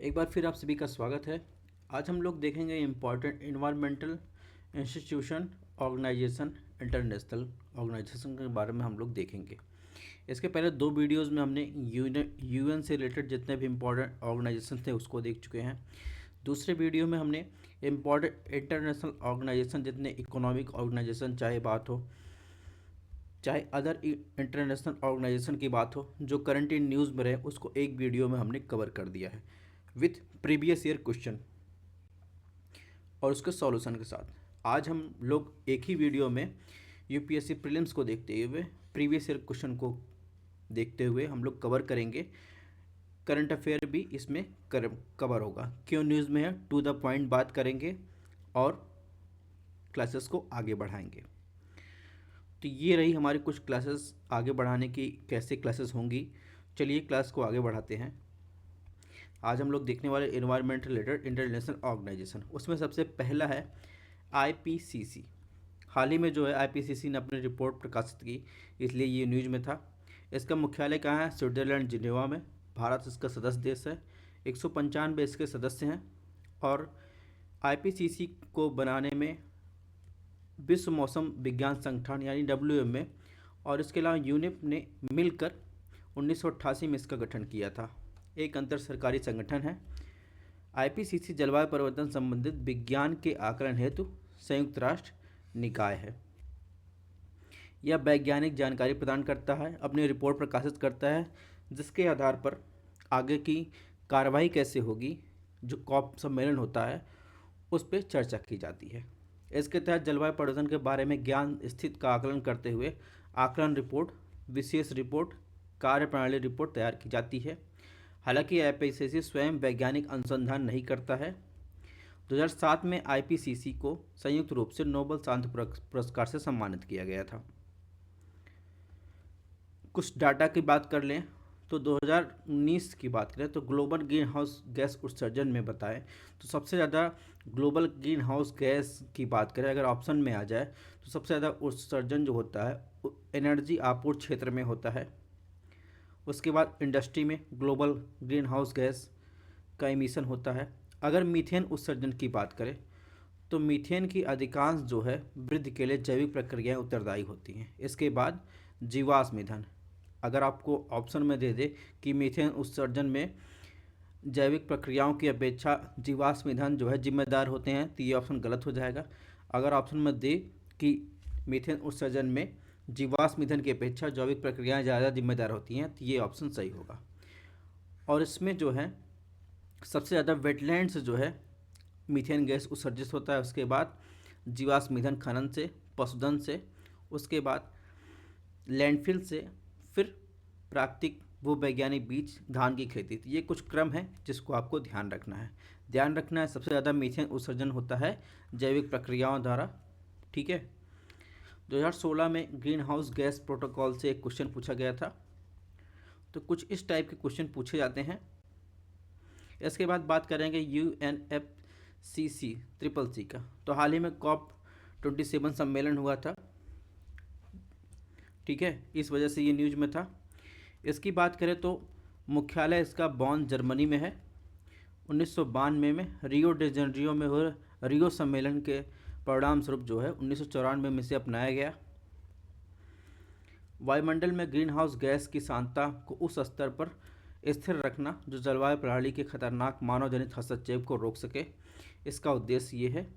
एक बार फिर आप सभी का स्वागत है। आज हम लोग देखेंगे important environmental institution organisation international organisation के बारे में हम लोग देखेंगे। इसके पहले दो वीडियोस में हमने यूएन से रिलेटेड जितने भी इम्पोर्टेंट ऑर्गेनाइजेशन थे उसको देख चुके हैं। दूसरे वीडियो में हमने इम्पॉर्टेंट इंटरनेशनल ऑर्गेनाइजेशन जितने इकोनॉमिक ऑर्गेनाइजेशन चाहे बात हो चाहे अदर इंटरनेशनल ऑर्गेनाइजेशन की बात हो जो करंट इन न्यूज़ में रहे उसको एक वीडियो में हमने कवर कर दिया है विथ प्रीवियस ईयर क्वेश्चन और उसके सॉल्यूशन के साथ। आज हम लोग एक ही वीडियो में यूपीएससी प्रीलिम्स को देखते हुए प्रीवियस ईयर क्वेश्चन को देखते हुए हम लोग कवर करेंगे। करंट अफेयर भी इसमें कवर होगा। क्यों न्यूज़ में है, टू द पॉइंट बात करेंगे और क्लासेस को आगे बढ़ाएंगे। तो ये रही हमारी कुछ क्लासेस आगे बढ़ाने की, कैसे क्लासेस होंगी। चलिए क्लास को आगे बढ़ाते हैं। आज हम लोग देखने वाले एनवायरमेंट रिलेटेड इंटरनेशनल ऑर्गेनाइजेशन, उसमें सबसे पहला है आईपीसीसी। हाल ही में जो है आईपीसीसी ने अपनी रिपोर्ट प्रकाशित की, इसलिए ये न्यूज़ में था। इसका मुख्यालय कहाँ है? स्विट्जरलैंड जिनेवा में। भारत इसका सदस्य देश है। 195 इसके सदस्य हैं और आईपीसीसी को बनाने में विश्व मौसम विज्ञान संगठन यानी WMA और इसके अलावा यूनिप ने मिलकर 1988 में इसका गठन किया था। एक अंतर सरकारी संगठन है। आईपीसीसी जलवायु परिवर्तन संबंधित विज्ञान के आकलन हेतु संयुक्त राष्ट्र निकाय है। यह वैज्ञानिक जानकारी प्रदान करता है, अपनी रिपोर्ट प्रकाशित करता है, जिसके आधार पर आगे की कार्रवाई कैसे होगी, जो कॉप सम्मेलन होता है उस पर चर्चा की जाती है। इसके तहत जलवायु परिवर्तन के बारे में ज्ञान स्थिति का आकलन करते हुए आकलन रिपोर्ट, विशेष रिपोर्ट, कार्यप्रणाली रिपोर्ट तैयार की जाती है। हालांकि आईपीसीसी स्वयं वैज्ञानिक अनुसंधान नहीं करता है। 2007 में आईपीसीसी को संयुक्त रूप से नोबेल शांति पुरस्कार से सम्मानित किया गया था। कुछ डाटा की बात कर लें तो 2019 की बात करें तो ग्लोबल ग्रीन हाउस गैस उत्सर्जन में बताएं तो सबसे ज़्यादा ग्लोबल ग्रीन हाउस गैस की बात करें अगर ऑप्शन में आ जाए तो सबसे ज़्यादा उत्सर्जन जो होता है एनर्जी आपूर्ति क्षेत्र में होता है। उसके बाद इंडस्ट्री में ग्लोबल ग्रीन हाउस गैस का एमिशन होता है। अगर मीथेन उत्सर्जन की बात करें तो मीथेन की अधिकांश जो है वृद्धि के लिए जैविक प्रक्रियाएं उत्तरदायी होती हैं। इसके बाद जीवाश्म ईंधन, अगर आपको ऑप्शन में दे दे कि मीथेन उत्सर्जन में जैविक प्रक्रियाओं की अपेक्षा जीवाश्म ईंधन जो है जिम्मेदार होते हैं तो ये ऑप्शन गलत हो जाएगा। अगर ऑप्शन में दे कि मीथेन उत्सर्जन में जीवाश्म ईंधन की अपेक्षा जैविक प्रक्रियाएं ज़्यादा जिम्मेदार होती हैं तो ये ऑप्शन सही होगा। और इसमें जो है सबसे ज़्यादा वेटलैंड्स जो है मीथेन गैस उत्सर्जित होता है। उसके बाद जीवाश्म ईंधन खनन से, पशुधन से, उसके बाद लैंडफिल से, फिर प्राकृतिक वो वैज्ञानिक बीज, धान की खेती। तो ये कुछ क्रम है जिसको आपको ध्यान रखना है। ध्यान रखना है सबसे ज़्यादा मीथेन उत्सर्जन होता है जैविक प्रक्रियाओं द्वारा। ठीक है। 2016 में ग्रीन हाउस गैस प्रोटोकॉल से एक क्वेश्चन पूछा गया था। तो कुछ इस टाइप के क्वेश्चन पूछे जाते हैं। इसके बाद बात करेंगे UNFCCC का। तो हाल ही में COP27 सम्मेलन हुआ था। ठीक है, इस वजह से ये न्यूज़ में था। इसकी बात करें तो मुख्यालय इसका बॉन जर्मनी में है। 1992 में रियो डे जेनेरियो में हुए रियो सम्मेलन के परिणाम स्वरूप जो है 1994 में इसे अपनाया गया। वायुमंडल में ग्रीन हाउस गैस की सांद्रता को उस स्तर पर स्थिर रखना जो जलवायु प्रणाली के खतरनाक मानव जनित हस्तक्षेप को रोक सके, इसका उद्देश्य ये है।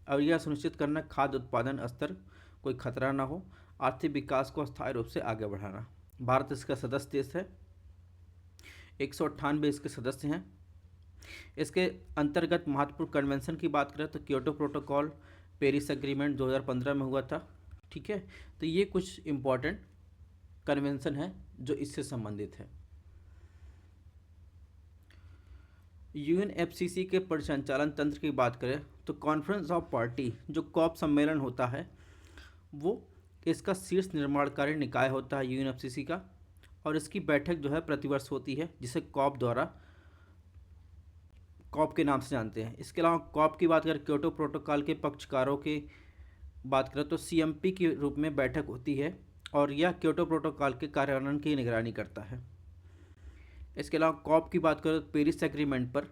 और यह सुनिश्चित करना खाद्य उत्पादन स्तर कोई खतरा ना हो, आर्थिक विकास को स्थायी रूप से आगे बढ़ाना। भारत इसका सदस्य देश है। 198 इसके सदस्य हैं। इसके अंतर्गत महत्वपूर्ण कन्वेंशन की बात करें तो क्योटो प्रोटोकॉल, पेरिस एग्रीमेंट 2015 में हुआ था। ठीक है, तो ये कुछ इम्पॉर्टेंट कन्वेंशन है जो इससे संबंधित है। UNFCCC के परिसंचालन तंत्र की बात करें तो कॉन्फ्रेंस ऑफ पार्टी जो कॉप सम्मेलन होता है वो इसका शीर्ष निर्माणकारी निकाय होता है UNFCCC का। और इसकी बैठक जो है प्रतिवर्ष होती है जिसे कॉप द्वारा कॉप के नाम से जानते हैं। इसके अलावा कॉप की बात करें, क्योटो प्रोटोकॉल के पक्षकारों की बात करें तो CMP के रूप में बैठक होती है और यह क्योटो प्रोटोकॉल के कार्यान्वयन की निगरानी करता है। इसके अलावा कॉप की बात करें तो पेरिस एग्रीमेंट पर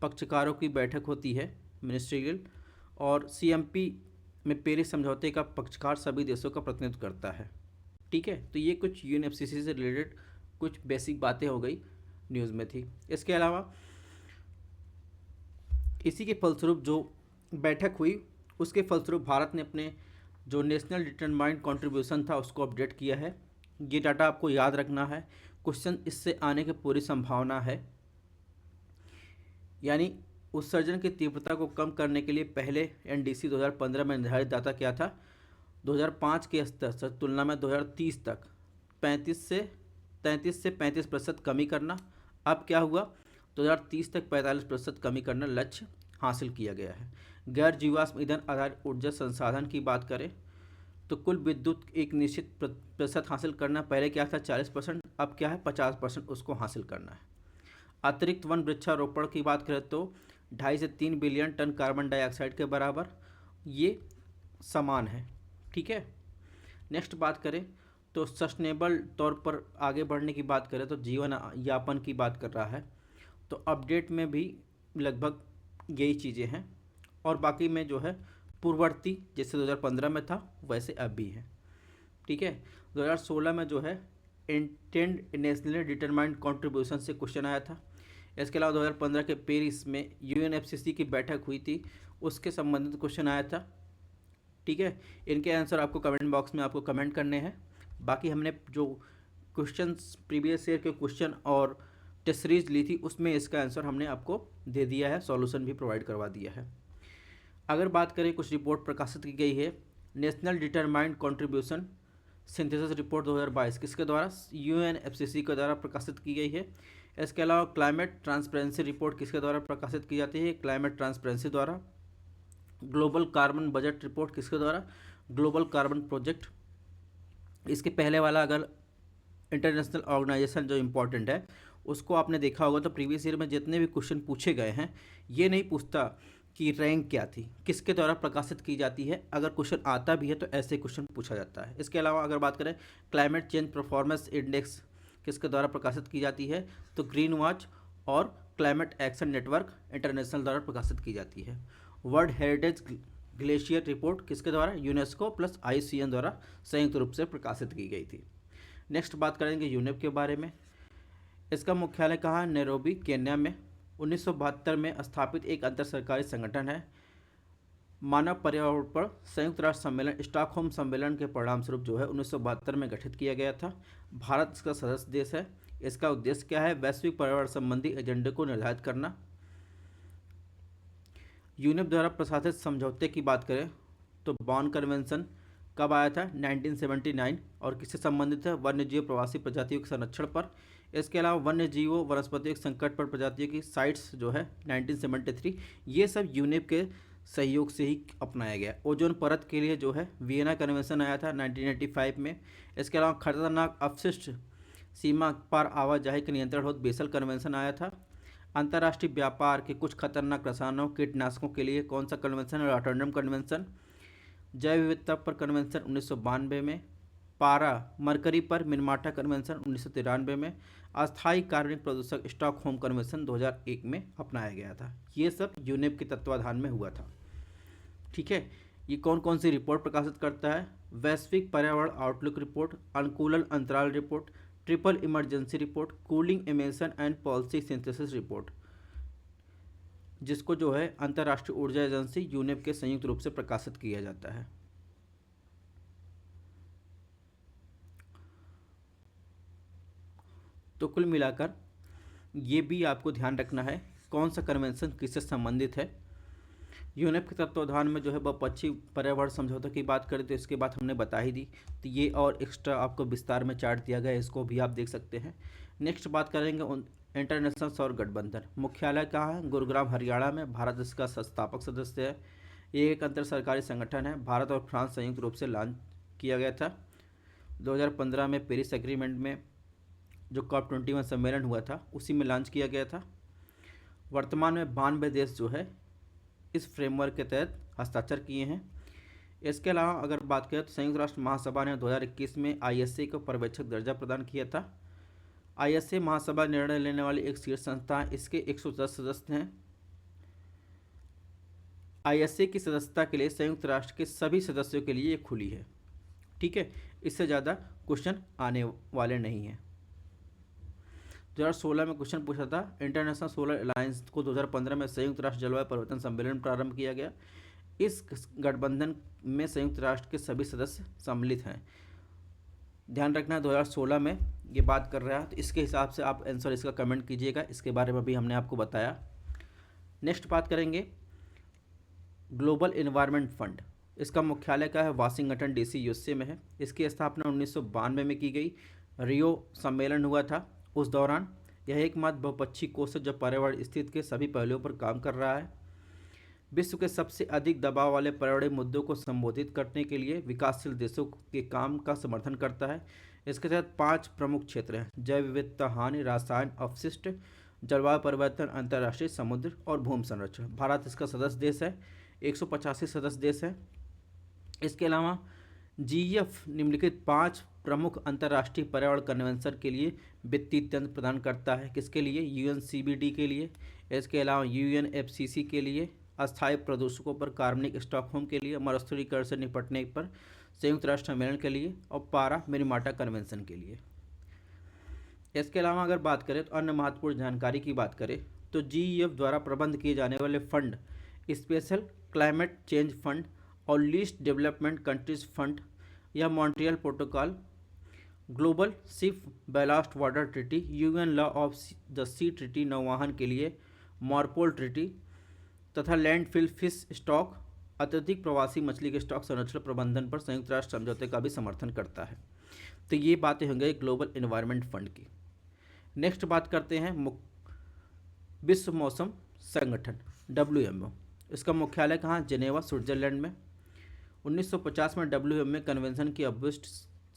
पक्षकारों की बैठक होती है मिनिस्ट्रियल, और CMP में पेरिस समझौते का पक्षकार सभी देशों का प्रतिनिधित्व करता है। ठीक है, तो ये कुछ UNFCCC से रिलेटेड कुछ बेसिक बातें हो गई न्यूज़ में थी। इसके अलावा इसी के फलस्वरूप जो बैठक हुई उसके फलस्वरूप भारत ने अपने जो नेशनल डिटरमाइंड कंट्रीब्यूशन था उसको अपडेट किया है। ये डाटा आपको याद रखना है, क्वेश्चन इससे आने की पूरी संभावना है। यानी उत्सर्जन की तीव्रता को कम करने के लिए पहले NDC 2015 में निर्धारित डाटा क्या था, 2005 के स्तर से तुलना में 2030 तक 33 से 35% कमी करना। अब क्या हुआ, 2030 तक 45% कमी करना लक्ष्य हासिल किया गया है। गैर जीवाश्म ईंधन आधारित ऊर्जा संसाधन की बात करें तो कुल विद्युत एक निश्चित प्रतिशत हासिल करना, पहले क्या था 40%, अब क्या है 50% उसको हासिल करना है। अतिरिक्त वन वृक्षारोपण की बात करें तो 2.5 से 3 बिलियन टन कार्बन डाइऑक्साइड के बराबर ये समान है। ठीक है, नेक्स्ट बात करें तो सस्टेनेबल तौर पर आगे बढ़ने की बात करें तो जीवन यापन की बात कर रहा है, तो अपडेट में भी लगभग यही चीज़ें हैं, और बाकी में जो है पूर्ववर्ती जैसे 2015 में था वैसे अब भी है। ठीक है, 2016 में जो है इंटेंड नेशनली डिटरमाइंड कंट्रीब्यूशन से क्वेश्चन आया था। इसके अलावा 2015 के पेरिस में UNFCCC की बैठक हुई थी, उसके संबंधित क्वेश्चन आया था। ठीक है, इनके आंसर आपको कमेंट बॉक्स में आपको कमेंट करने हैं। बाकी हमने जो क्वेश्चंस प्रीवियस ईयर के क्वेश्चन और टेस्ट सीरीज ली थी उसमें इसका आंसर हमने आपको दे दिया है, सॉल्यूशन भी प्रोवाइड करवा दिया है। अगर बात करें कुछ रिपोर्ट प्रकाशित की गई है, national determined contribution synthesis report 2022 किसके द्वारा, UNFCCC के द्वारा प्रकाशित की गई है। इसके अलावा क्लाइमेट ट्रांसपेरेंसी रिपोर्ट किसके द्वारा प्रकाशित की जाती है, क्लाइमेट ट्रांसपेरेंसी द्वारा। ग्लोबल कार्बन बजट रिपोर्ट किसके द्वारा, ग्लोबल कार्बन प्रोजेक्ट। इसके पहले वाला अगर इंटरनेशनल ऑर्गेनाइजेशन जो इम्पोर्टेंट है उसको आपने देखा होगा तो प्रीवियस ईयर में जितने भी क्वेश्चन पूछे गए हैं ये नहीं पूछता कि रैंक क्या थी, किसके द्वारा प्रकाशित की जाती है। अगर क्वेश्चन आता भी है तो ऐसे क्वेश्चन पूछा जाता है। इसके अलावा अगर बात करें क्लाइमेट चेंज परफॉर्मेंस इंडेक्स किसके द्वारा प्रकाशित की जाती है, तो ग्रीन वॉच और क्लाइमेट एक्शन नेटवर्क इंटरनेशनल द्वारा प्रकाशित की जाती है। वर्ल्ड हेरिटेज ग्लेशियर रिपोर्ट किसके द्वारा, यूनेस्को प्लस IUCN द्वारा संयुक्त रूप से प्रकाशित की गई थी। नेक्स्ट बात करेंगे यूनेप के बारे में। इसका मुख्यालय कहाँ है, नैरोबी केन्या में। 1972 में स्थापित एक अंतर सरकारी संगठन है। मानव पर्यावरण पर संयुक्त राष्ट्र सम्मेलन स्टॉकहोम सम्मेलन के परिणामस्वरूप जो है 1972 में गठित किया गया था। भारत इसका सदस्य देश है। इसका उद्देश्य क्या है, वैश्विक पर्यावरण संबंधी एजेंडे को निर्धारित करना। यूनेप द्वारा प्रशासित समझौते की बात करें तो बॉन कन्वेंशन कब आया था, 1979, और किससे संबंधित है, वन्य जीव प्रवासी प्रजातियों के संरक्षण पर। इसके अलावा वन्य जीवों वनस्पतियों के संकट पर प्रजातियों की साइट्स जो है 1973, ये सब यूनेप के सहयोग से ही अपनाया गया। ओजोन परत के लिए जो है वियना कन्वेंशन आया था 1985 में। इसके अलावा खतरनाक अपशिष्ट सीमा पार आवाजाही के नियंत्रण हेतु बेसल कन्वेंशन आया था। अंतर्राष्ट्रीय व्यापार के कुछ खतरनाक रसायनों कीटनाशकों के लिए कौन सा कन्वेंशन है, रॉटरडम कन्वेंशन। जैव विविधता पर कन्वेंशन 1992 में। पारा मरकरी पर मिनमाटा कन्वेंशन 1993 में। अस्थायी कार्बनिक प्रदूषक स्टॉकहोम कन्वेंशन 2001 में अपनाया गया था। ये सब यूनेप के तत्वाधान में हुआ था। ठीक है, ये कौन कौन सी रिपोर्ट प्रकाशित करता है, वैश्विक पर्यावरण आउटलुक रिपोर्ट, अनुकूलन अंतराल report, triple emergency report, cooling emission and policy synthesis report, जिसको जो है अंतर्राष्ट्रीय ऊर्जा एजेंसी यूनेप के संयुक्त रूप से प्रकाशित किया जाता है। तो कुल मिलाकर ये भी आपको ध्यान रखना है कौन सा कन्वेंशन किससे संबंधित है। यूनेप के तत्वाधान में जो है बहुपक्षीय पर्यावरण समझौते की बात करें तो इसके बाद हमने बता ही दी, तो ये और एक्स्ट्रा आपको विस्तार में चार्ट दिया गया है, इसको भी आप देख सकते हैं। नेक्स्ट बात करेंगे इंटरनेशनल सौर गठबंधन, मुख्यालय कहाँ है, गुरुग्राम हरियाणा में। भारत इसका संस्थापक सदस्य है। ये एक अंतर सरकारी संगठन है, भारत और फ्रांस संयुक्त रूप से लॉन्च किया गया था। 2015 में पेरिस एग्रीमेंट में जो COP21 सम्मेलन हुआ था उसी में लॉन्च किया गया था। वर्तमान में 92 देश जो है इस फ्रेमवर्क के तहत हस्ताक्षर किए हैं। इसके अलावा अगर बात करें तो संयुक्त राष्ट्र महासभा ने 2021 में ISA को पर्यवेक्षक दर्जा प्रदान किया था। ISA महासभा निर्णय लेने वाली एक शीर्ष संस्था है, इसके 110 सदस्य हैं। आईएसए की सदस्यता के लिए संयुक्त राष्ट्र के सभी सदस्यों के लिए ये खुली है। ठीक है, इससे ज़्यादा क्वेश्चन आने वाले नहीं हैं। 2016 में क्वेश्चन पूछा था, इंटरनेशनल सोलर अलायंस को 2015 में संयुक्त राष्ट्र जलवायु परिवर्तन सम्मेलन प्रारंभ किया गया। इस गठबंधन में संयुक्त राष्ट्र के सभी सदस्य सम्मिलित हैं। ध्यान रखना 2016 में ये बात कर रहा है, तो इसके हिसाब से आप आंसर इसका कमेंट कीजिएगा। इसके बारे में भी हमने आपको बताया। नेक्स्ट बात करेंगे ग्लोबल इन्वायरमेंट फंड। इसका मुख्यालय क्या है? वाशिंगटन डीसी यूएसए में है। इसकी स्थापना 1992 में की गई। रियो सम्मेलन हुआ था उस दौरान। यह एकमात्र बहुपक्षीय कोष है जो पर्यावरण स्थिति के सभी पहलुओं पर काम कर रहा है। विश्व के सबसे अधिक दबाव वाले पर्यावरणीय मुद्दों को संबोधित करने के लिए विकासशील देशों के काम का समर्थन करता है। इसके तहत 5 प्रमुख क्षेत्र हैं: जैव विविधता हानि, रसायन अपशिष्ट, जलवायु परिवर्तन, अंतर्राष्ट्रीय समुद्र और भूमि संरक्षण। भारत इसका सदस्य देश है। 185 सदस्य देश हैं। इसके अलावा जीईएफ निम्नलिखित 5 प्रमुख अंतर्राष्ट्रीय पर्यावरण कन्वेंशन के लिए वित्तीय तंत्र प्रदान करता है। किसके लिए? यूएनसीबीडी के लिए। इसके अलावा यूएनएफसीसी के लिए, अस्थायी प्रदूषकों पर कार्बनिक स्टॉकहोम के लिए, मरुस्थलीकरण से निपटने पर संयुक्त राष्ट्र सम्मेलन के लिए और पारा मिनीमाटा कन्वेंशन के लिए। इसके अलावा अगर बात करें तो अन्य महत्वपूर्ण जानकारी की बात करें तो जीईएफ द्वारा प्रबंध किए जाने वाले fund special climate change fund और लीस्ट डेवलपमेंट कंट्रीज फंड या Montreal protocol, global ship ballast water treaty, UN law of the sea treaty नौवहन के लिए, मॉर्पोल ट्रीटी तथा लैंडफिल फिश स्टॉक, अत्यधिक प्रवासी मछली के स्टॉक संरक्षण प्रबंधन पर संयुक्त राष्ट्र समझौते का भी समर्थन करता है। तो ये बातें होंगी ग्लोबल एनवायरनमेंट फंड की। नेक्स्ट बात करते हैं विश्व मौसम संगठन WMO। इसका मुख्यालय कहाँ? जेनेवा, स्विट्जरलैंड में। 1950 में WMO कन्वेंशन की अभ्यस्त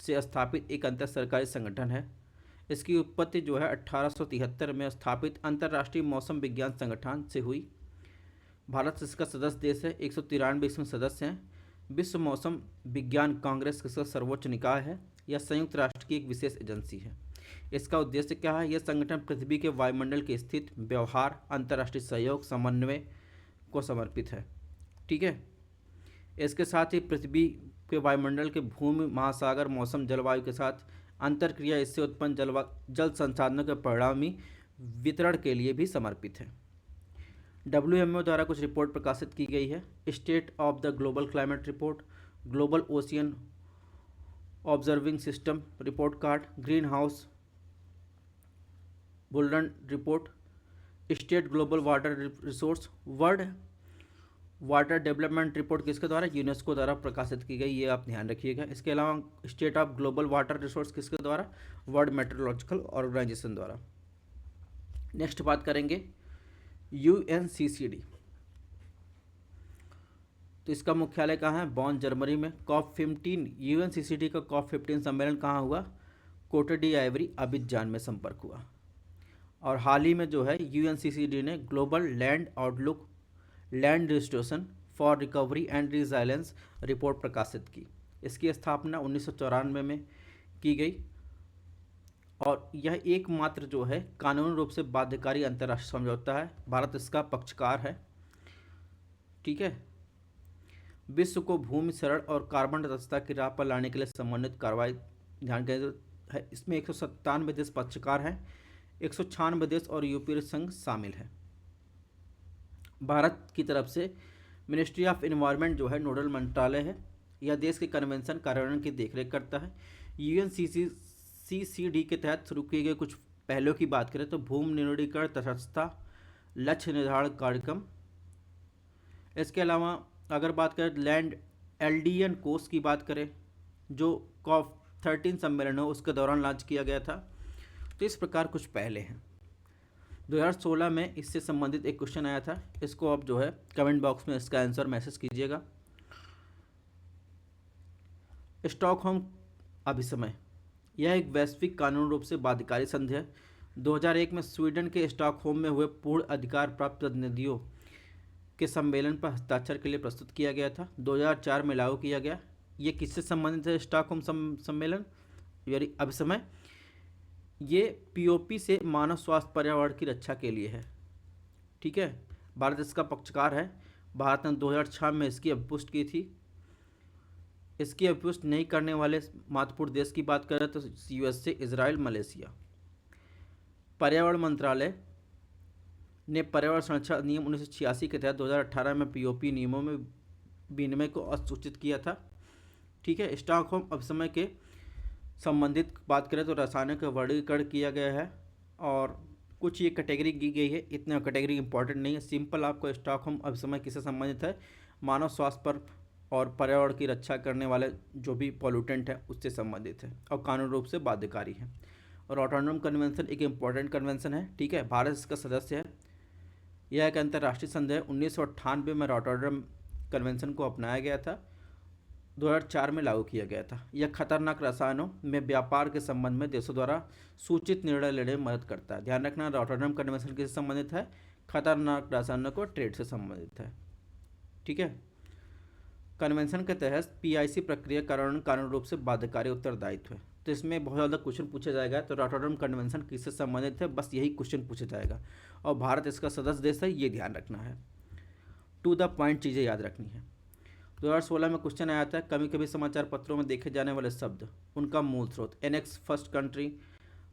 से स्थापित एक अंतर सरकारी संगठन है। इसकी उत्पत्ति जो है 1873 में स्थापित अंतर्राष्ट्रीय मौसम विज्ञान संगठन से हुई। भारत इसका सदस्य देश है। 193 इसमें सदस्य हैं। विश्व मौसम विज्ञान कांग्रेस इसका सर्वोच्च निकाय है। यह संयुक्त राष्ट्र की एक विशेष एजेंसी है। इसका उद्देश्य क्या है? यह संगठन पृथ्वी के वायुमंडल की स्थिति, व्यवहार, अंतर्राष्ट्रीय सहयोग, समन्वय को समर्पित है। ठीक है। इसके साथ ही पृथ्वी के वायुमंडल के भूमि, महासागर, मौसम, जलवायु के साथ अंतरक्रिया, इससे उत्पन्न जल संसाधनों के परिणामी वितरण के लिए भी समर्पित है। WMO द्वारा कुछ रिपोर्ट प्रकाशित की गई है। State of the global climate report, global ocean observing system report card, green house bull run report, state global water resource, world water development report किसके द्वारा? यूनेस्को द्वारा प्रकाशित की गई, ये आप ध्यान रखिएगा। इसके अलावा state of global water resource किसके द्वारा? वर्ल्ड मेट्रोलॉजिकल ऑर्गेनाइजेशन द्वारा। नेक्स्ट बात करेंगे UNCCD। तो इसका मुख्यालय कहाँ है? बॉन, जर्मनी में। COP15 UNCCD का COP15 सम्मेलन कहाँ हुआ? कोटे डी आइवरी, अबिजान में संपर्क हुआ। और हाल ही में जो है UNCCD ने global land outlook, land restoration for recovery and resilience report प्रकाशित की। इसकी स्थापना 1994 में की गई और यह एकमात्र जो है कानूनी रूप से बाध्यकारी अंतर्राष्ट्रीय समझौता है। भारत इसका पक्षकार है। ठीक है। विश्व को भूमि, शरण और कार्बन तटस्थता की राह पर लाने के लिए समन्वित कार्रवाई ध्यान केंद्रित है। इसमें 197 देश पक्षकार हैं। 196 देश और यूरोपीय संघ शामिल है। भारत की तरफ से मिनिस्ट्री ऑफ एनवायरनमेंट जो है नोडल मंत्रालय है। यह देश के कन्वेंशन कार्यान्वयन की देखरेख करता है। UNCCD के तहत शुरू किए गए कुछ पहलों की बात करें तो भूमि निर्णीकरण, तटस्थता, लक्ष्य निर्धारण कार्यक्रम। इसके अलावा अगर बात करें लैंड एल्डियन कोर्स की बात करें जो COP13 सम्मेलन हो उसके दौरान लॉन्च किया गया था। तो इस प्रकार कुछ पहले हैं। 2016 में इससे संबंधित एक क्वेश्चन आया था। इसको आप जो है कमेंट बॉक्स में इसका आंसर मैसेज कीजिएगा। स्टॉकहोम अभिसमय, यह एक वैश्विक कानूनी रूप से बाध्यकारी संधि है। 2001 में स्वीडन के स्टॉकहोम में हुए पूर्ण अधिकार प्राप्त प्रतिनिधियों के सम्मेलन पर हस्ताक्षर के लिए प्रस्तुत किया गया था। 2004 में लागू किया गया। ये किससे संबंधित है? स्टॉकहोम सम्मेलन यानी अभिसमय। ये POP से मानव स्वास्थ्य पर्यावरण की रक्षा के लिए है। ठीक है। भारत इसका पक्षकार है। भारत ने 2006 में इसकी अपुष्टि की थी। इसकी अपुष्टि नहीं करने वाले महत्वपूर्ण देश की बात करें तो यूएसए, इजराइल, मलेशिया। पर्यावरण मंत्रालय ने पर्यावरण संरक्षण अधिनियम 1986 के तहत 2018 में पीओपी नियमों में विनिमय को असूचित किया था। ठीक है। स्टॉकहोम अभिसमय के संबंधित बात करें तो रसायनों का वर्गीकरण किया गया है और कुछ ये कैटेगरी की गई है। इतना कैटेगरी इंपॉर्टेंट नहीं है, सिंपल आपको स्टॉकहोम अभिसमय किससे संबंधित है, मानव स्वास्थ्य पर और पर्यावरण की रक्षा करने वाले जो भी पॉल्यूटेंट है उससे संबंधित है और कानूनी रूप से बाध्यकारी है। और रॉटरडैम कन्वेंशन एक इम्पॉर्टेंट कन्वेंशन है। ठीक है। भारत इसका सदस्य है। यह एक अंतर्राष्ट्रीय संधि है। 1998 में रॉटरडैम कन्वेंशन को अपनाया गया था, 2004 में लागू किया गया था। यह खतरनाक रसायनों में व्यापार के संबंध में देशों द्वारा सूचित निर्णय लेने में मदद करता है। ध्यान रखना, रॉटरडैम कन्वेंशन किससे संबंधित है, खतरनाक रसायनों को ट्रेड से संबंधित है। ठीक है। कन्वेंशन के तहत पीआईसी प्रक्रिया कानूनी रूप से बाध्यकारी उत्तरदायित्व है। तो इसमें बहुत ज़्यादा क्वेश्चन पूछा जाएगा। तो रॉटरडैम कन्वेंशन किससे संबंधित है, बस यही क्वेश्चन पूछा जाएगा और भारत इसका सदस्य देश है, ये ध्यान रखना है। टू द पॉइंट चीज़ें याद रखनी है। 2016 में क्वेश्चन आया था, कभी कभी समाचार पत्रों में देखे जाने वाले शब्द, उनका मूल स्रोत। एनेक्स फर्स्ट कंट्री,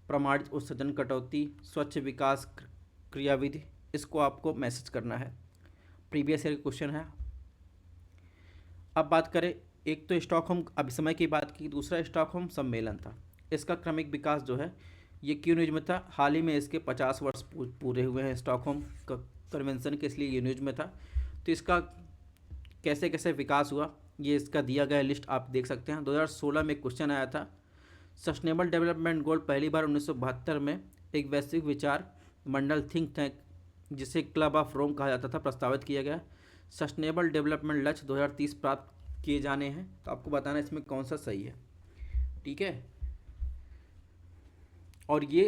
प्रमाणित उत्सर्जन कटौती, स्वच्छ विकास क्रियाविधि, इसको आपको मैसेज करना है। प्रीवियस ईयर क्वेश्चन है। अब बात करें, एक तो स्टॉकहोम अभिसमय की बात की, दूसरा स्टॉकहोम सम्मेलन था। इसका क्रमिक विकास जो है ये क्यों न्यूज में था, हाल ही में इसके 50 वर्ष पूरे हुए हैं स्टॉकहोम कन्वेंशन के, इसलिए ये न्यूज में था। तो इसका कैसे कैसे विकास हुआ ये इसका दिया गया लिस्ट आप देख सकते हैं। 2016 में क्वेश्चन आया था, सस्टेनेबल डेवलपमेंट गोल पहली बार 1972 में एक वैश्विक विचार मंडल थिंक टैंक जिसे क्लब ऑफ रोम कहा जाता था प्रस्तावित किया गया। सस्टेनेबल डेवलपमेंट लक्ष्य 2030 प्राप्त किए जाने हैं। तो आपको बताना इसमें कौन सा सही है। ठीक है। और ये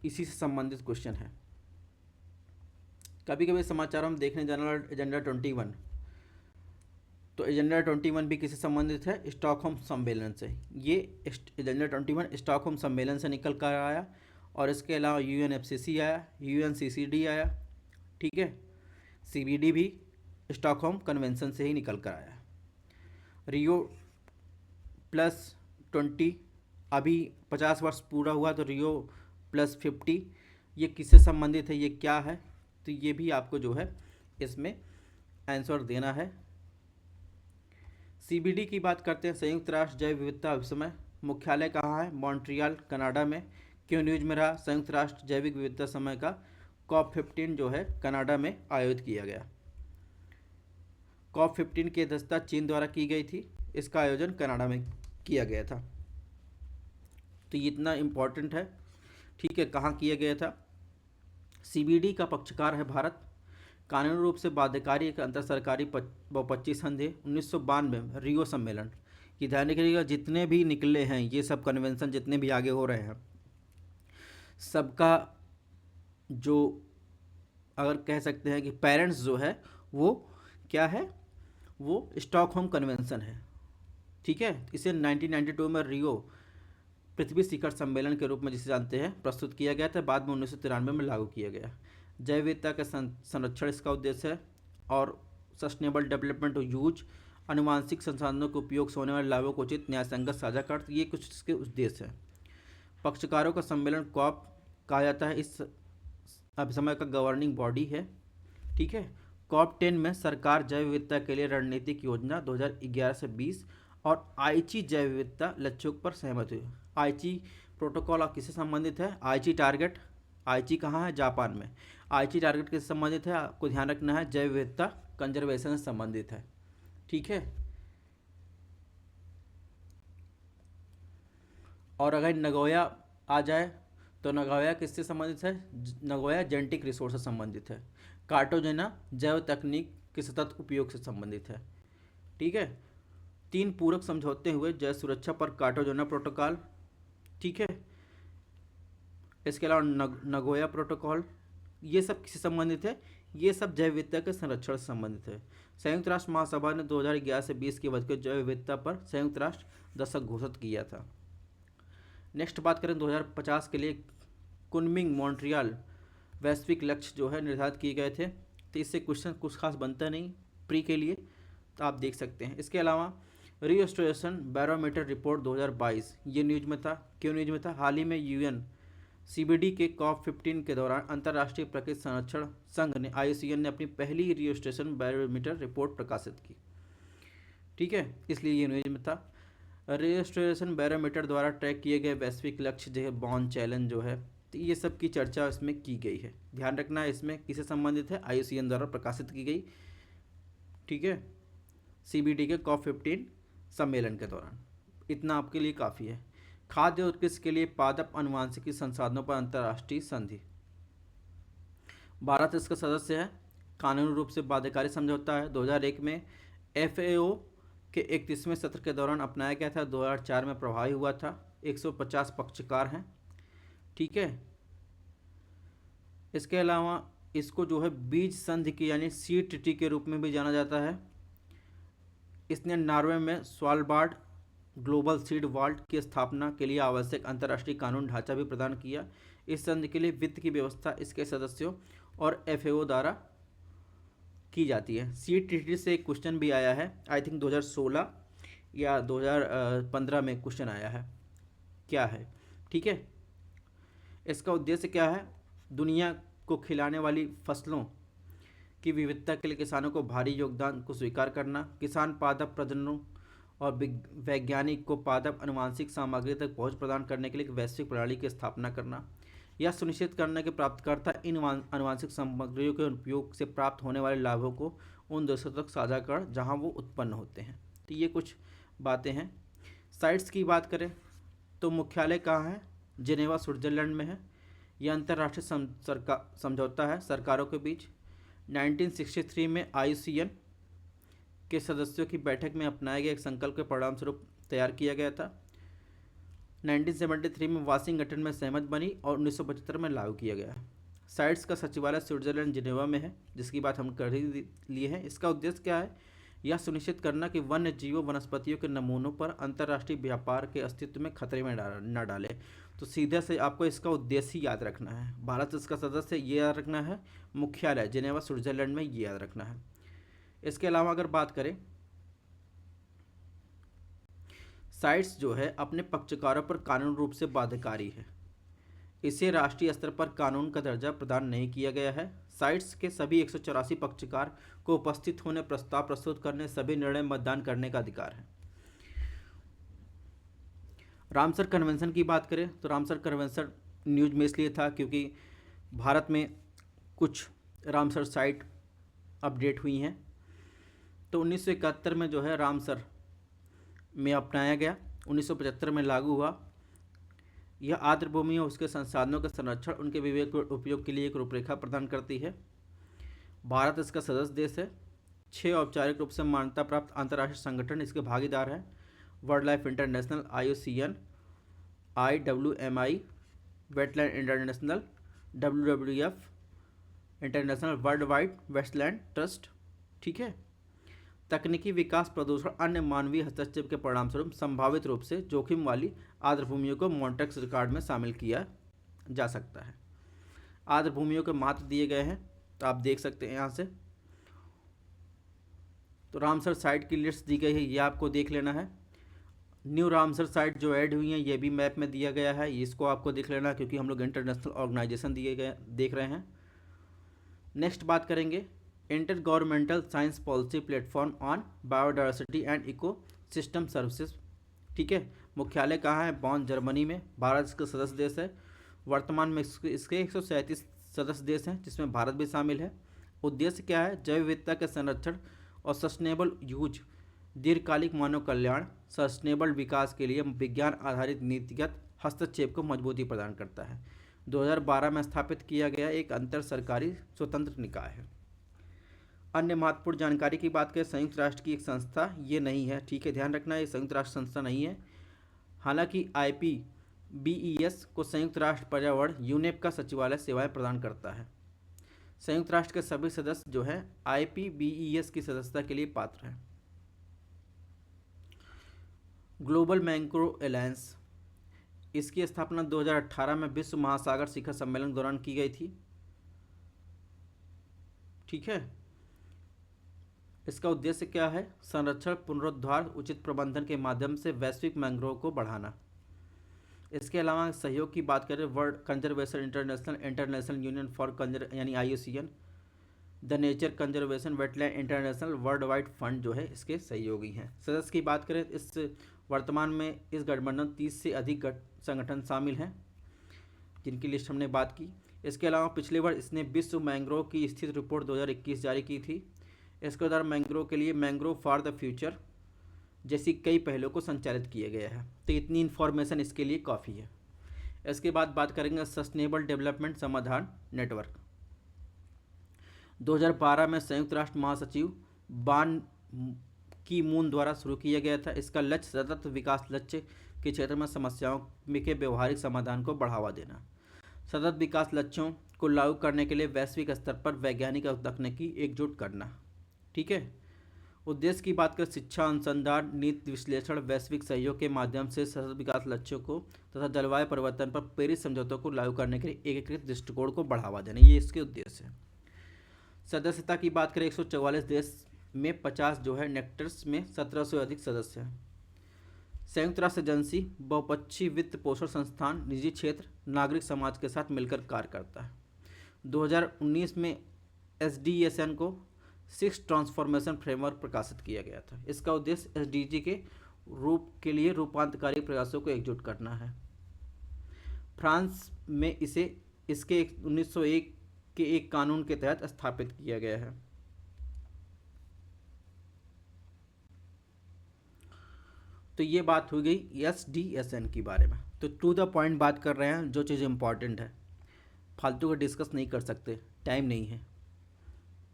इसी से संबंधित क्वेश्चन है। कभी कभी समाचारों में देखने जाने वाला एजेंडा 21, तो एजेंडा 21 भी किससे संबंधित है, स्टॉकहोम सम्मेलन से। ये एजेंडा 21 स्टॉकहोम सम्मेलन से निकल कर आया और इसके अलावा यूएनएफसीसी आया, यूएनसीसीडी आया। ठीक है। सीबीडी भी स्टॉकहोम कन्वेंशन से ही निकल कर आया। रियो +20 अभी 50 वर्ष पूरा हुआ, तो रियो +50 ये किससे संबंधित है, ये क्या है, तो ये भी आपको जो है इसमें आंसर देना है। सीबीडी की बात करते हैं, संयुक्त राष्ट्र जैव विविधता अभिसमय, मुख्यालय कहाँ है, मॉन्ट्रियल कनाडा में। क्यों न्यूज में रहा, संयुक्त राष्ट्र जैविक विविधता समय का COP15 जो है कनाडा में आयोजित किया गया। COP15 की अध्यक्षता चीन द्वारा की गई थी, इसका आयोजन कनाडा में किया गया था। तो ये इतना इम्पोर्टेंट है। ठीक है। कहाँ किया गया था, सीबीडी का पक्षकार है भारत। कानूनी रूप से बाध्यकारी एक अंतर सरकारी 25 संधि 1992 में रियो सम्मेलन। ये ध्यान रखिएगा, जितने भी निकले हैं ये सब कन्वेंशन, जितने भी आगे हो रहे हैं, सबका जो अगर कह सकते हैं कि पेरेंट्स जो है वो क्या है, वो स्टॉकहोम कन्वेंशन है। ठीक है। इसे 1992 में रियो पृथ्वी शिखर सम्मेलन के रूप में जिसे जानते हैं प्रस्तुत किया गया था, बाद में 1993 में लागू किया गया। जैव विविधता का संरक्षण इसका उद्देश्य है और सस्टेनेबल डेवलपमेंट यूज, अनुवांशिक संसाधनों के उपयोग से होने वाले लाभों को उचित न्यायसंगत साझा कर, ये कुछ इसके उद्देश्य हैं। पक्षकारों का सम्मेलन कॉप कहा जाता है, इस अभिसमय का गवर्निंग बॉडी है। ठीक है। COP10 में सरकार जैव विविधता के लिए रणनीतिक योजना 2011 से 20 और आईची जैव विविधता लक्ष्यों पर सहमत हुई। आईची प्रोटोकॉल किससे संबंधित है, आईची टारगेट, आईची कहाँ है, जापान में। आईची टारगेट किससे संबंधित है, आपको ध्यान रखना है, जैव विविधता कंजर्वेशन से संबंधित है। ठीक है। और अगर नगोया आ जाए तो नगोया किससे संबंधित है, नगोया जेनेटिक रिसोर्स से संबंधित है। कार्टागेना जैव तकनीक के सतत उपयोग से संबंधित है। ठीक है। 3 पूरक समझौते हुए जैव सुरक्षा पर कार्टागेना प्रोटोकॉल। ठीक है। इसके अलावा नगोया प्रोटोकॉल, ये सब किससे संबंधित है, ये सब जैव विविधता के संरक्षण से संबंधित है। संयुक्त राष्ट्र महासभा ने 2011 से 20 के वर्ष के जैव विविधता पर संयुक्त राष्ट्र दशक घोषित किया था। नेक्स्ट बात करें 2050 के लिए कुनमिंग मॉन्ट्रियल वैश्विक लक्ष्य जो है निर्धारित किए गए थे। तो इससे क्वेश्चन कुछ खास बनता नहीं, प्री के लिए, तो आप देख सकते हैं। इसके अलावा रिस्टोरेशन बैरोमीटर रिपोर्ट 2022 ये न्यूज में था। क्यों न्यूज में था? हाल ही में यूएन सीबीडी के COP15 के दौरान अंतर्राष्ट्रीय प्रकृति संरक्षण संघ ने IUCN ने अपनी पहली रिस्टोरेशन बैरोमीटर रिपोर्ट प्रकाशित की। ठीक है, इसलिए ये न्यूज में था। रिस्टोरेशन बैरोमीटर द्वारा ट्रैक किए गए वैश्विक लक्ष्य जो है, बॉन्ड चैलेंज जो है, तो ये सब की चर्चा इसमें की गई है। ध्यान रखना है, इसमें किसे संबंधित है? IUCN द्वारा प्रकाशित की गई। ठीक है, CBD के COP15 सम्मेलन के दौरान। इतना आपके लिए काफ़ी है। खाद्य उत्कृष्ट के लिए पादप अनुवांशिकी संसाधनों पर अंतर्राष्ट्रीय संधि, भारत इसका सदस्य है। कानूनी रूप से बाध्यकारी समझौता है। 2001 में FAO के 31वें सत्र के दौरान अपनाया गया था। 2004 में प्रभावी हुआ था। 150 पक्षकार हैं। ठीक है, इसके अलावा इसको जो है बीज संधि की यानी सीड ट्रीटी के रूप में भी जाना जाता है। इसने नॉर्वे में स्वालबार्ड ग्लोबल सीड वॉल्ट की स्थापना के लिए आवश्यक अंतर्राष्ट्रीय कानून ढांचा भी प्रदान किया। इस संधि के लिए वित्त की व्यवस्था इसके सदस्यों और FAO द्वारा की जाती है। सीड ट्रीटी से एक क्वेश्चन भी आया है, आई थिंक 2016 या 2015 में क्वेश्चन आया है। क्या है? ठीक है, इसका उद्देश्य क्या है? दुनिया को खिलाने वाली फसलों की विविधता के लिए किसानों को भारी योगदान को स्वीकार करना, किसान पादप प्रजननों और वैज्ञानिक को पादप अनुवांशिक सामग्री तक पहुंच प्रदान करने के लिए एक वैश्विक प्रणाली की स्थापना करना, यह सुनिश्चित करना कि प्राप्तकर्ता इन अनुवांशिक सामग्रियों के उपयोग से प्राप्त होने वाले लाभों को उन देशों तक साझा कर जहां वो उत्पन्न होते हैं। तो ये कुछ बातें हैं। साइट्स की बात करें तो मुख्यालय कहाँ है? जिनेवा स्विट्जरलैंड में है। यह अंतर्राष्ट्रीय समझौता है सरकारों के बीच। 1963 में IUCN के सदस्यों की बैठक में अपनाए गए एक संकल्प के परिणाम स्वरूप तैयार किया गया था। 1973 में वाशिंगटन में सहमत बनी और 1975 में लागू किया गया। साइट्स का सचिवालय स्विट्जरलैंड जिनेवा में है, जिसकी बात हम कर ही लिए हैं। इसका उद्देश्य क्या है? यह सुनिश्चित करना कि वन्य जीवों वनस्पतियों के नमूनों पर अंतर्राष्ट्रीय व्यापार के अस्तित्व में खतरे में न डाले। तो सीधे से आपको इसका उद्देश्य ही याद रखना है। भारत इसका सदस्य ये याद रखना है। मुख्यालय जिनेवा स्विट्जरलैंड में ये याद रखना है। इसके अलावा अगर बात करें, साइट्स जो है अपने पक्षकारों पर कानून रूप से बाध्यकारी है। इसे राष्ट्रीय स्तर पर कानून का दर्जा प्रदान नहीं किया गया है। साइट्स के सभी 184 पक्षकार को उपस्थित होने, प्रस्ताव प्रस्तुत करने, सभी निर्णय मतदान करने का अधिकार है। रामसर कन्वेंशन की बात करें तो रामसर कन्वेंशन न्यूज में इसलिए था क्योंकि भारत में कुछ रामसर साइट अपडेट हुई हैं। तो 1971 में जो है रामसर में अपनाया गया, 1975 में लागू हुआ। यह आर्द्र भूमि और उसके संसाधनों के संरक्षण, उनके विवेक उपयोग के लिए एक रूपरेखा प्रदान करती है। भारत इसका सदस्य देश है। 6 औपचारिक रूप से मान्यता प्राप्त अंतर्राष्ट्रीय संगठन इसके भागीदार हैं। World life international, IUCN, IWMI, wetland international, WWF international, world wide wasteland trust. ठीक है, तकनीकी विकास, प्रदूषण, अन्य मानवीय हस्तक्षेप के परिणामस्वरूप संभावित रूप से जोखिम वाली आर्द्र भूमियों को मॉन्ट्रेक्स रिकॉर्ड में शामिल किया जा सकता है। आर्द्र भूमियों के महत्व दिए गए हैं, तो आप देख सकते हैं यहाँ से। तो रामसर साइट की लिस्ट दी गई है, ये आपको देख लेना है। न्यू रामसर साइट जो ऐड हुई हैं ये भी मैप में दिया गया है, इसको आपको देख लेना क्योंकि हम लोग इंटरनेशनल ऑर्गेनाइजेशन दिए गए देख रहे हैं। नेक्स्ट बात करेंगे intergovernmental science policy platform on biodiversity and ecosystem services. ठीक है, मुख्यालय कहाँ है? बॉन, जर्मनी में। भारत इसका सदस्य देश है। वर्तमान में इसके 137 सदस्य देश हैं, जिसमें भारत भी शामिल है। उद्देश्य क्या है? जैव विविधता के संरक्षण और सस्टेनेबल यूज, दीर्घकालिक मानव कल्याण, सस्टेनेबल विकास के लिए विज्ञान आधारित नीतिगत हस्तक्षेप को मजबूती प्रदान करता है। 2012 में स्थापित किया गया एक अंतर सरकारी स्वतंत्र निकाय है। अन्य महत्वपूर्ण जानकारी की बात करें, संयुक्त राष्ट्र की एक संस्था ये नहीं है। ठीक है, ध्यान रखना, ये संयुक्त राष्ट्र संस्था नहीं है। हालांकि IPBES को संयुक्त राष्ट्र पर्यावरण यूनेप का सचिवालय सेवाएं प्रदान करता है। संयुक्त राष्ट्र के सभी सदस्य जो है IPBES की सदस्यता के लिए पात्र हैं। ग्लोबल मैंग्रोव अलायंस, इसकी स्थापना 2018 में विश्व महासागर शिखर सम्मेलन के दौरान की गई थी। ठीक है, इसका उद्देश्य क्या है? संरक्षण, पुनरुद्धार, उचित प्रबंधन के माध्यम से वैश्विक मैंग्रोव को बढ़ाना। इसके अलावा सहयोग की बात करें, world conservation international, international union for यानी IUCN, the nature conservation, wetland international, world wide fund जो है इसके सहयोगी हैं। सदस्य की बात करें, इस वर्तमान में इस गठबंधन 30 से अधिक संगठन शामिल हैं जिनकी लिस्ट हमने बात की। इसके अलावा पिछले वर्ष इसने विश्व मैंग्रोव की स्थिति रिपोर्ट 2021 जारी की थी। इसके द्वारा मैंग्रोव के लिए मैंग्रोव फॉर द फ्यूचर जैसी कई पहलों को संचालित किया गया है। तो इतनी इन्फॉर्मेशन इसके लिए काफ़ी है। इसके बाद बात करेंगे सस्टेनेबल डेवलपमेंट समाधान नेटवर्क। 2012 में संयुक्त राष्ट्र महासचिव बान की मून द्वारा शुरू किया गया था। इसका लक्ष्य सतत विकास लक्ष्य के क्षेत्र में समस्याओं के व्यवहारिक समाधान को बढ़ावा देना। सतत विकास लक्ष्यों को लागू करने के लिए वैश्विक स्तर पर वैज्ञानिक और तकनीकी एकजुट करना। ठीक है। उद्देश्य की बात करें, शिक्षा, अनुसंधान, नीति विश्लेषण, वैश्विक सहयोग के माध्यम से सतत विकास लक्ष्यों को तथा जलवायु परिवर्तन पर पेरिस समझौतों को लागू करने के लिए एकीकृत दृष्टिकोण को बढ़ावा देना, ये इसके उद्देश्य है। सदस्यता की बात करें, 144 देश में 50 जो है नेक्टर्स में 1700 से अधिक सदस्य हैं। संयुक्त राष्ट्र एजेंसी बहुपक्षीय वित्त पोषण संस्थान, निजी क्षेत्र, नागरिक समाज के साथ मिलकर कार्य करता है। 2019 में SDSN को 6 ट्रांसफॉर्मेशन फ्रेमवर्क प्रकाशित किया गया था। इसका उद्देश्य SDG के लिए रूपांतरकारी प्रयासों को एकजुट करना है। फ्रांस में इसके 1901 के एक कानून के तहत स्थापित किया गया है। तो ये बात हो गई SDSN के बारे में। तो टू द पॉइंट बात कर रहे हैं, जो चीज़ इंपॉर्टेंट है, फालतू का डिस्कस नहीं कर सकते, टाइम नहीं है,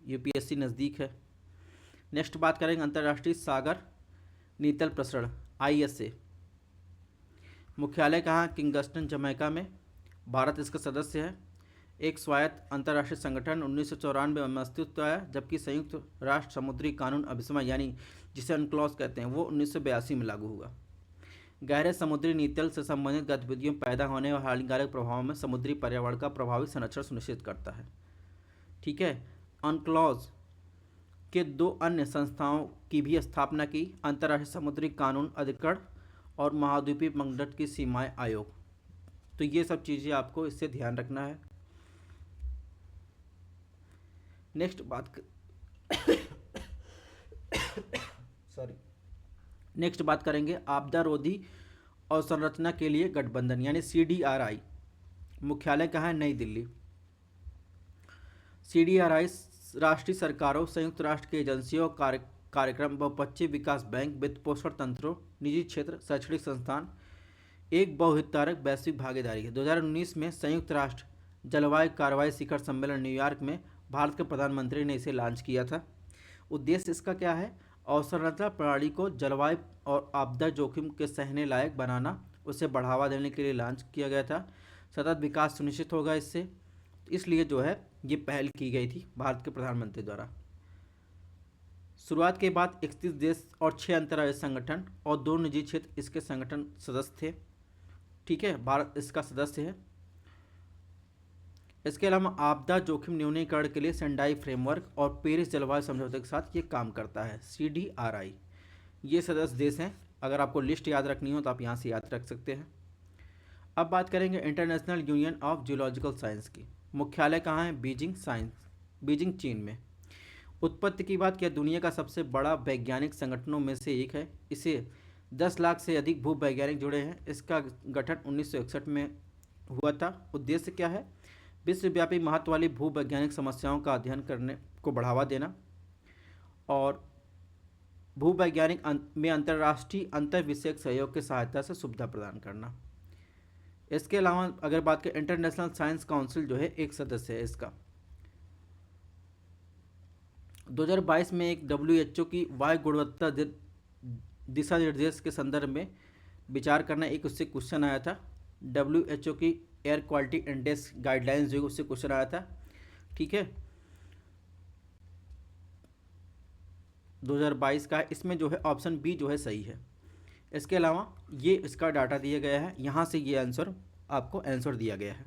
UPSC नज़दीक है। नेक्स्ट बात करेंगे अंतर्राष्ट्रीय सागर नीतल प्रसरण ISA। मुख्यालय कहाँ? किंगस्टन, जमैका में। भारत इसका सदस्य है। एक स्वायत्त अंतर्राष्ट्रीय संगठन 1994 में अस्तित्व आया, जबकि संयुक्त राष्ट्र समुद्री कानून अभिसमय यानी जिसे अनक्लॉज कहते हैं वो 1982 में लागू हुआ। गहरे समुद्री नीतल से संबंधित गतिविधियों पैदा होने और हानिकारक प्रभावों में समुद्री पर्यावरण का प्रभावी संरक्षण सुनिश्चित करता है। ठीक है। अनक्लॉज के 2 अन्य संस्थाओं की भी स्थापना की, अंतर्राष्ट्रीय समुद्री कानून अधिकरण और महाद्वीपीय मंडल की सीमाएं आयोग। तो ये सब चीज़ें आपको इससे ध्यान रखना है। नेक्स्ट बात करेंगे आपदा रोधी और संरचना के लिए गठबंधन यानी CDRI। मुख्यालय कहाँ है? नई दिल्ली। CDRI राष्ट्रीय सरकारों, संयुक्त राष्ट्र की एजेंसियों, कार्यक्रम, बहुपक्षीय विकास बैंक, वित्त पोषण तंत्रों, निजी क्षेत्र, शैक्षणिक संस्थान, एक बहुहितधारक वैश्विक भागीदारी है। 2019 में संयुक्त राष्ट्र जलवायु कार्रवाई शिखर सम्मेलन न्यूयॉर्क में भारत के प्रधानमंत्री ने इसे लॉन्च किया था। उद्देश्य इसका क्या है? अवसंरचना प्रणाली को जलवायु और आपदा जोखिम के सहने लायक बनाना, उसे बढ़ावा देने के लिए लॉन्च किया गया था। सतत विकास सुनिश्चित होगा इससे, इसलिए जो है ये पहल की गई थी भारत के प्रधानमंत्री द्वारा। शुरुआत के बाद 31 देश और 6 अंतर्राष्ट्रीय संगठन और 2 निजी क्षेत्र इसके संगठन सदस्य थे। ठीक है, भारत इसका सदस्य है। इसके अलावा आपदा जोखिम न्यूनीकरण के लिए सेंडाई फ्रेमवर्क और पेरिस जलवायु समझौते के साथ ये काम करता है। CDRI ये सदस्य देश हैं। अगर आपको लिस्ट याद रखनी हो तो आप यहाँ से याद रख सकते हैं। अब बात करेंगे international union of geological science की। मुख्यालय कहाँ है? बीजिंग चीन में। उत्पत्ति की बात किया, दुनिया का सबसे बड़ा वैज्ञानिक संगठनों में से एक है। इसे 10 लाख से अधिक भूवैज्ञानिक जुड़े हैं। इसका गठन 1961 में हुआ था। उद्देश्य क्या है? विश्वव्यापी महत्व वाली भूवैज्ञानिक समस्याओं का अध्ययन करने को बढ़ावा देना और भूवैज्ञानिक में अंतर्राष्ट्रीय अंतर विषयक सहयोग की सहायता से सुविधा प्रदान करना। इसके अलावा अगर बात करें, इंटरनेशनल साइंस काउंसिल जो है एक सदस्य है इसका। 2022 में एक WHO की वायु गुणवत्ता दिशा निर्देश के संदर्भ में विचार करना, एक उससे क्वेश्चन आया था। WHO की एयर क्वालिटी इंडेक्स गाइडलाइंस जो उससे क्वेश्चन आया था। ठीक है, 2022 का है। इसमें जो है ऑप्शन बी जो है सही है। इसके अलावा ये इसका डाटा दिया गया है, यहाँ से ये आपको आंसर दिया गया है।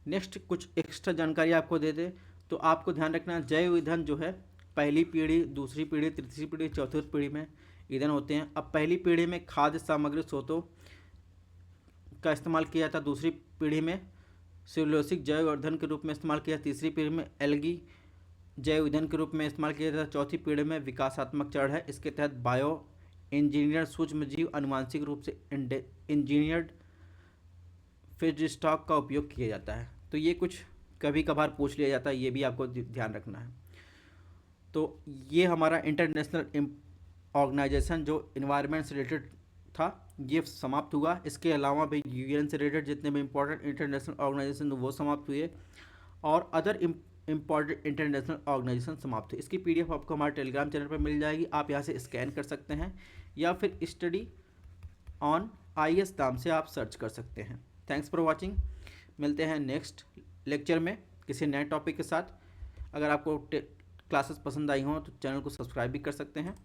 नेक्स्ट कुछ एक्स्ट्रा जानकारी आपको दे दे तो आपको ध्यान रखना, जैव ईंधन जो है पहली पीढ़ी, दूसरी पीढ़ी, तीसरी पीढ़ी, चौथी पीढ़ी में ईंधन होते हैं। अब पहली पीढ़ी में खाद्य सामग्री स्रोतों का इस्तेमाल किया जाता है, दूसरी पीढ़ी में सेलुलोसिक जैव ईंधन के रूप में इस्तेमाल किया, तीसरी पीढ़ी में एल्गी जैव ईंधन के रूप में इस्तेमाल किया जाता है, चौथी पीढ़ी में विकासात्मक चरण है। इसके तहत बायो इंजीनियर सूक्ष्म जीव आनुवांशिक रूप से इंजीनियर्ड फीडस्टॉक का उपयोग किया जाता है। तो ये कुछ कभी कभार पूछ लिया जाता है, ये भी आपको ध्यान रखना है। तो ये हमारा इंटरनेशनल ऑर्गेनाइजेशन जो इन्वायरमेंट से रिलेटेड था ये समाप्त हुआ। इसके अलावा भी यूएन से रिलेटेड जितने भी इंपॉर्टेंट इंटरनेशनल ऑर्गेनाइजेशन वो समाप्त हुए और अदर इंपॉर्टेंट इंटरनेशनल ऑर्गेनाइजेशन समाप्त हुए। इसकी पीडीएफ आपको हमारे टेलीग्राम चैनल पर मिल जाएगी, आप यहाँ से स्कैन कर सकते हैं या फिर स्टडी ऑन IAS नाम से आप सर्च कर सकते हैं। Thanks for watching. मिलते हैं नेक्स्ट लेक्चर में किसी नए टॉपिक के साथ। अगर आपको क्लासेस पसंद आई हों तो चैनल को सब्सक्राइब भी कर सकते हैं।